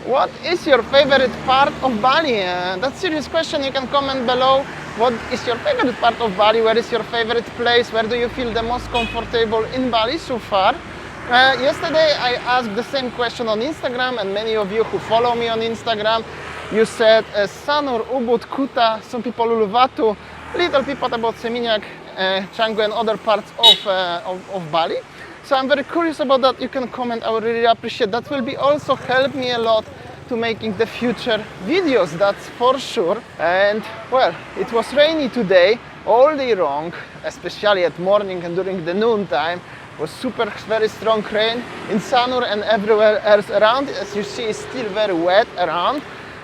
What is your favorite part of Bali? That's a serious question. You can comment below. What is your favorite part of Bali? Where is your favorite place? Where do you feel the most comfortable in Bali so far? Yesterday I asked the same question on Instagram, and many of you who follow me on Instagram, you said Sanur, Ubud, Kuta, some people Uluwatu, little people about Seminyak, Canggu and other parts of Bali. So I'm very curious about that. You can comment. I would really appreciate that. Will be also help me a lot to making the future videos, that's for sure. And well, it was rainy today all day long, especially at morning and during the noon time. It was very strong rain in Sanur and everywhere else around. As you see, it's still very wet around.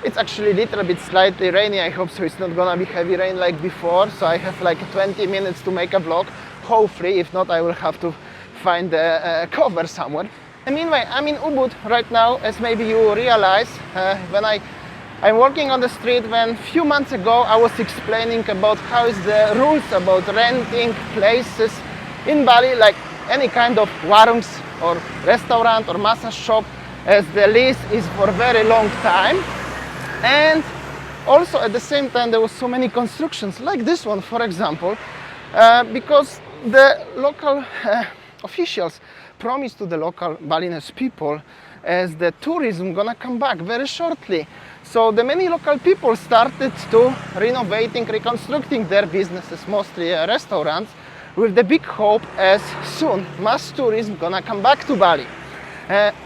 It's actually a little bit slightly rainy. I hope so it's not gonna be heavy rain like before. So I have like 20 minutes to make a vlog. Hopefully, if not, I will have to find a cover somewhere. And meanwhile, I'm in Ubud right now, as maybe you realize, when I'm walking on the street. When a few months ago I was explaining about how is the rules about renting places in Bali, like any kind of warungs or restaurant or massage shop, as the lease is for a very long time. And also at the same time there was so many constructions like this one, for example, because the local officials promised to the local Balinese people as the tourism gonna come back very shortly. So the many local people started to renovating, reconstructing their businesses, mostly restaurants, with the big hope as soon mass tourism gonna come back to Bali.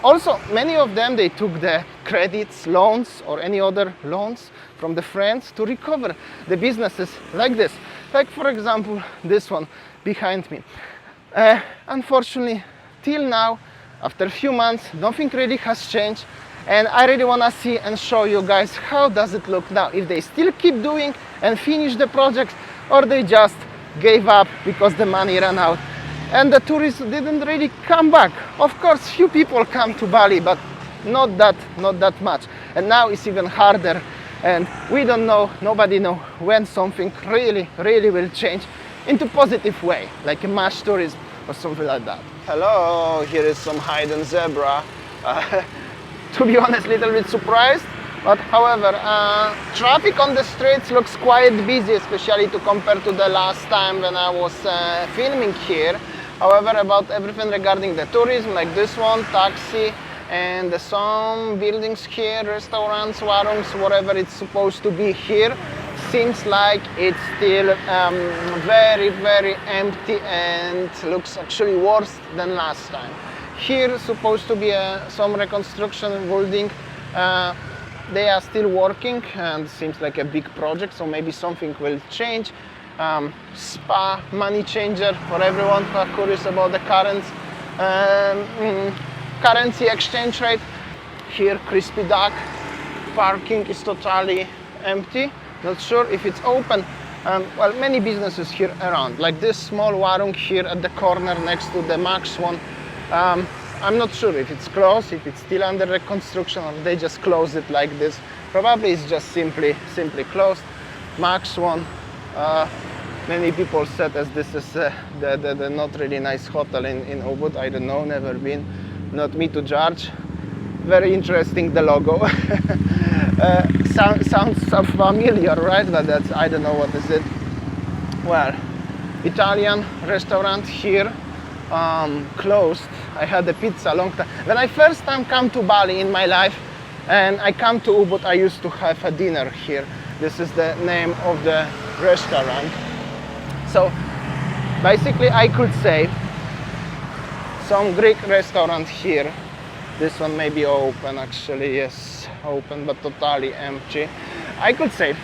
Also, many of them, they took the credits, loans or any other loans from the friends to recover the businesses like this. Like for example, this one behind me. Unfortunately, till now, after a few months, nothing really has changed, and I really want to see and show you guys how does it look now, if they still keep doing and finish the projects, or they just gave up because the money ran out and the tourists didn't really come back. Of course, few people come to Bali, but not that much, and now it's even harder, and we don't know, nobody knows when something really will change into positive way, like a mass tourism or something like that. Hello, here is some hidden zebra. To be honest, little bit surprised, but however, traffic on the streets looks quite busy, especially to compare to the last time when I was filming here. However, about everything regarding the tourism, like this one, taxi, and some buildings here, restaurants, warungs, whatever it's supposed to be here, seems like it's still very empty and looks actually worse than last time. Here supposed to be some reconstruction building. They are still working and seems like a big project, so maybe something will change. Spa, money changer for everyone who are curious about the currency exchange rate. Here Crispy Duck, parking is totally empty. Not sure if it's open. Well, many businesses here around, like this small warung here at the corner next to the Max one. I'm not sure if it's closed, if it's still under reconstruction, or they just closed it like this. Probably it's just simply closed. Max one. Many people said as this is the not really nice hotel in Ubud. I don't know, never been. Not me to judge. Very interesting, the logo. Sounds familiar, right? But that's, I don't know what is it. Well, Italian restaurant here, closed. I had a pizza a long time. When I first time come to Bali in my life, and I come to Ubud, I used to have a dinner here. This is the name of the restaurant. So basically I could say some Greek restaurant here. This one may be open, actually, yes, open, but totally empty. I could say,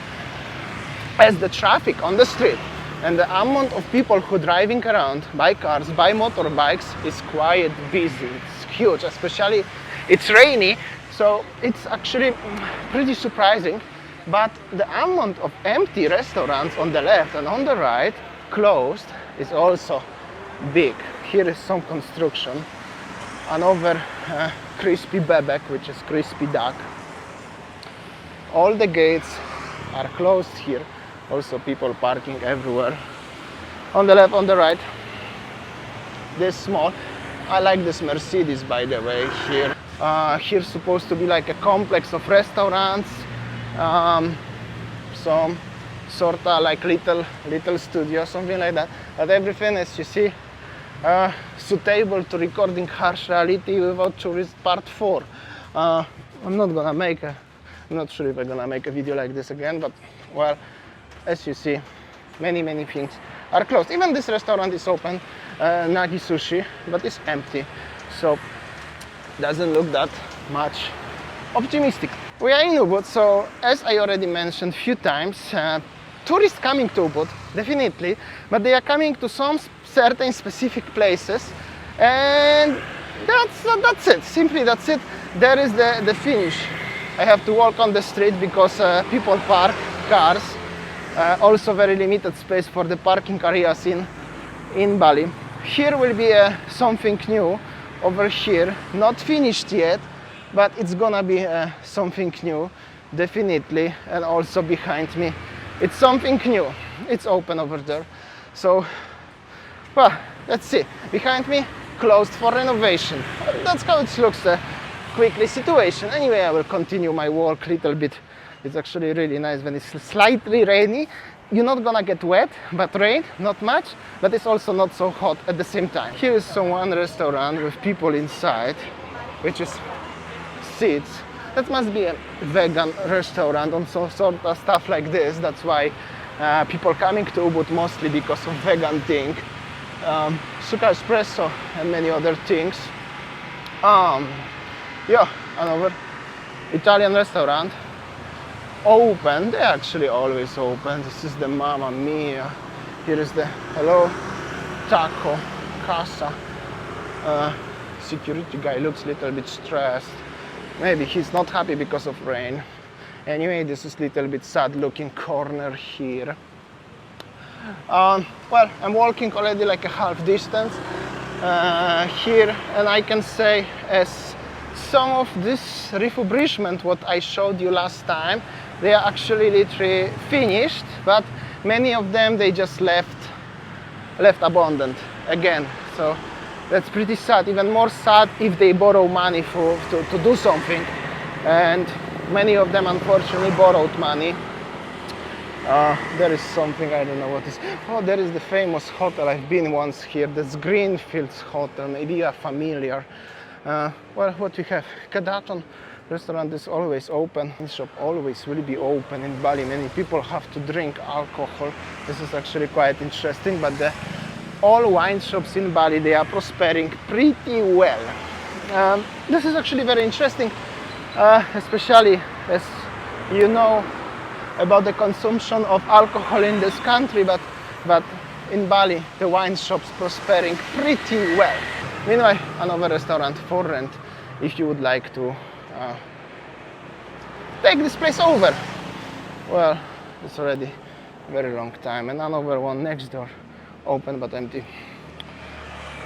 as the traffic on the street and the amount of people who driving around by cars, by motorbikes is quite busy. It's huge, especially it's rainy, so it's actually pretty surprising. But the amount of empty restaurants on the left and on the right closed is also big. Here is some construction. Another crispy bebek, which is crispy duck. All the gates are closed here. Also people parking everywhere. On the left, on the right. This small. I like this Mercedes, by the way, here. Here's supposed to be like a complex of restaurants, some sort of like little studio, something like that. But everything, as you see, suitable to recording harsh reality without tourist part 4. I'm not sure if I'm gonna make a video like this again, but well, as you see, many things are closed. Even this restaurant is open, Nagi Sushi, but it's empty, so doesn't look that much optimistic. We are in Ubud, so as I already mentioned a few times, tourists coming to Ubud, definitely, but they are coming to some certain specific places, and that's it. Simply that's it. There is the finish. I have to walk on the street because people park cars. Also very limited space for the parking areas in Bali. Here will be something new over here, not finished yet, but it's gonna be something new, definitely. And also behind me, it's something new. It's open over there. So, well, let's see. Behind me, closed for renovation. That's how it looks, quickly situation. Anyway, I will continue my walk a little bit. It's actually really nice when it's slightly rainy. You're not gonna get wet, but rain, not much, but it's also not so hot at the same time. Here is one restaurant with people inside, which is seats. That must be a vegan restaurant and some sort of stuff like this. That's why people coming to Ubud mostly because of vegan thing. Suka Espresso and many other things. Yeah, another Italian restaurant. Open, they're actually always open. This is the Mamma Mia. Here is the Hello Taco Casa. Security guy looks a little bit stressed. Maybe he's not happy because of rain. Anyway, this is a little bit sad looking corner here. Well, I'm walking already like a half distance here, and I can say as some of this refurbishment what I showed you last time, they are actually literally finished, but many of them they just left abandoned again. So that's pretty sad. Even more sad if they borrow money to do something, and many of them unfortunately borrowed money. There is something, I don't know what is. Oh, there is the famous hotel. I've been once here. That's Greenfields Hotel. Maybe you are familiar. Well, what we have? Kedaton restaurant is always open. The shop always will be open in Bali. Many people have to drink alcohol. This is actually quite interesting. But all wine shops in Bali, they are prospering pretty well. This is actually very interesting, especially as you know about the consumption of alcohol in this country, but in Bali the wine shops prospering pretty well. Meanwhile, another restaurant for rent if you would like to take this place over. Well, it's already a very long time, and another one next door, open but empty.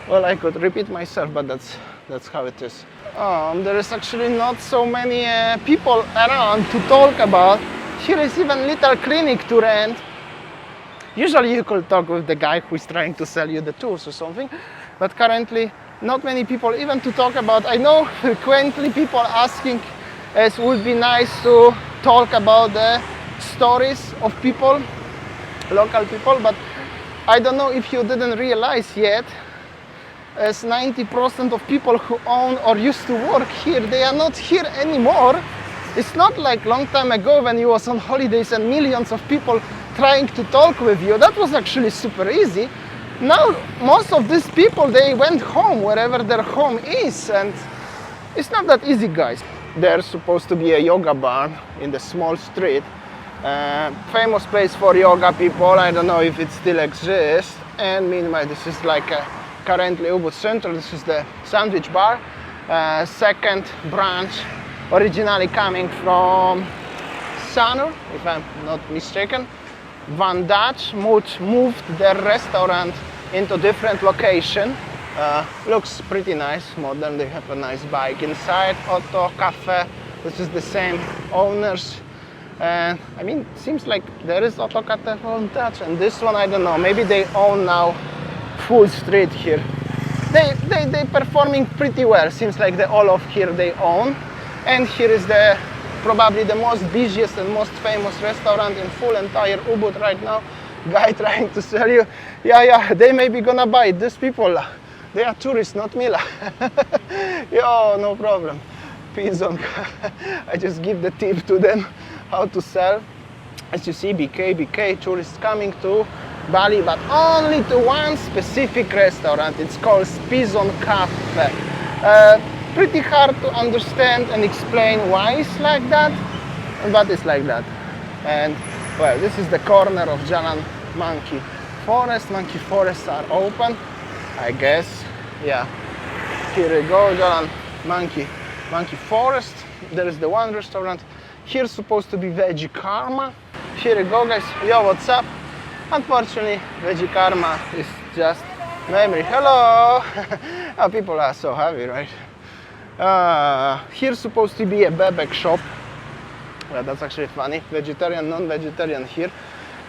Well, I could repeat myself, but that's how it is. There is actually not so many people around to talk about. Here is even little clinic to rent. Usually you could talk with the guy who is trying to sell you the tools or something, but currently not many people even to talk about. I know frequently people asking as would be nice to talk about the stories of people, local people, but I don't know if you didn't realize yet, as 90% of people who own or used to work here, they are not here anymore. It's not like long time ago when you was on holidays and millions of people trying to talk with you. That was actually super easy. Now most of these people, they went home wherever their home is, and it's not that easy, guys. There's supposed to be a yoga bar in the small street. Famous place for yoga people. I don't know if it still exists. And meanwhile, this is like currently Ubud Central. This is the sandwich bar. Second branch, originally coming from Sanur, if I'm not mistaken. Van Dutch moved their restaurant into different location. Looks pretty nice, modern. They have a nice bike inside. Auto Cafe, which is the same owners. And I mean, it seems like there is Auto Cafe Van Dutch, and this one I don't know. Maybe they own now full street here. they performing pretty well. Seems like the all of here they own. And here is the probably the most busiest and most famous restaurant in full entire Ubud right now. Guy trying to sell you. Yeah, they may be gonna buy it. These people, they are tourists, not Mila. Yo, no problem. Pizon. I just give the tip to them how to sell. As you see, BK, tourists coming to Bali, but only to one specific restaurant. It's called Pizon Cafe. Pretty hard to understand and explain why it's like that, but it's like that. And well, this is the corner of Jalan Monkey Forest. Monkey forests are open, I guess. Yeah, here we go, Jalan Monkey Forest. There is the one restaurant. Here's supposed to be Veggie Karma. Here we go, guys. Yo, what's up? Unfortunately, Veggie Karma is just memory. Hello. Oh, people are so happy, right? Here's supposed to be a bebek shop. Well, that's actually funny. Vegetarian, non-vegetarian here.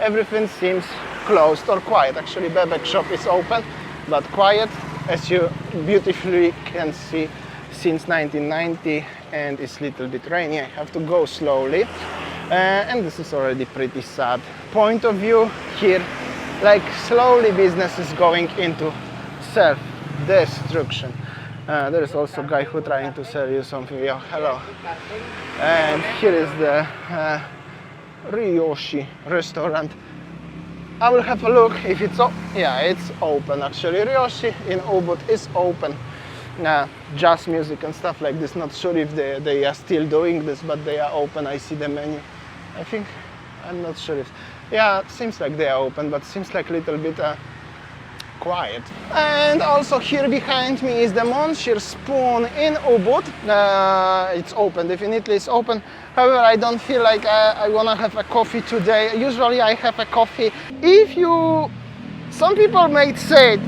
Everything seems closed or quiet. Actually, bebek shop is open, but quiet, as you beautifully can see, since 1990, and it's a little bit rainy. I have to go slowly, and this is already pretty sad. Point of view here, like slowly business is going into self-destruction. There is also a guy who trying to sell you something. Yo, hello. And here is the Ryoshi restaurant. I will have a look if it's yeah, it's open actually. Ryoshi in Ubud is open. Jazz music and stuff like this. Not sure if they are still doing this, but they are open. I see the menu. I think, I'm not sure if, yeah, it seems like they are open, but seems like a little bit quiet. And also here behind me is the Monshir Spoon in Ubud. It's open, definitely it's open. However, I don't feel like I wanna have a coffee today. Usually I have a coffee. Some people might say,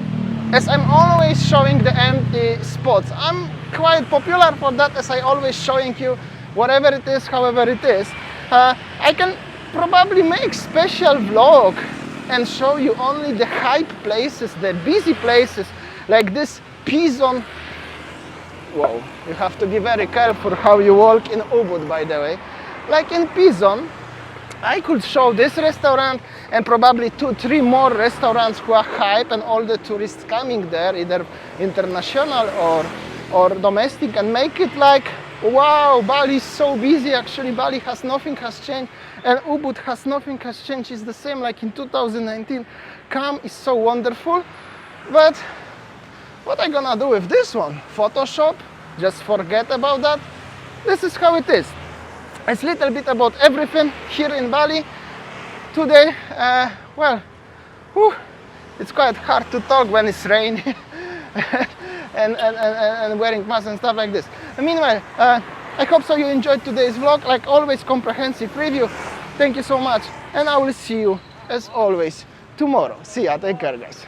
as I'm always showing the empty spots, I'm quite popular for that, as I always showing you whatever it is, however it is. I can probably make special vlog and show you only the hype places, the busy places, like this Pizon. Whoa, you have to be very careful how you walk in Ubud, by the way. Like in Pizon, I could show this restaurant and probably 2-3 more restaurants who are hype, and all the tourists coming there, either international or domestic, and make it like, wow, Bali is so busy. Actually, Bali has nothing has changed, and Ubud has nothing has changed. It's the same like in 2019. Calm is so wonderful. But what I gonna do with this one? Photoshop? Just forget about that? This is how it is. It's a little bit about everything here in Bali today. Well, it's quite hard to talk when it's raining and wearing masks and stuff like this. Meanwhile, I hope so you enjoyed today's vlog. Like always, comprehensive review. Thank you so much, and I will see you as always tomorrow. See ya, take care, guys.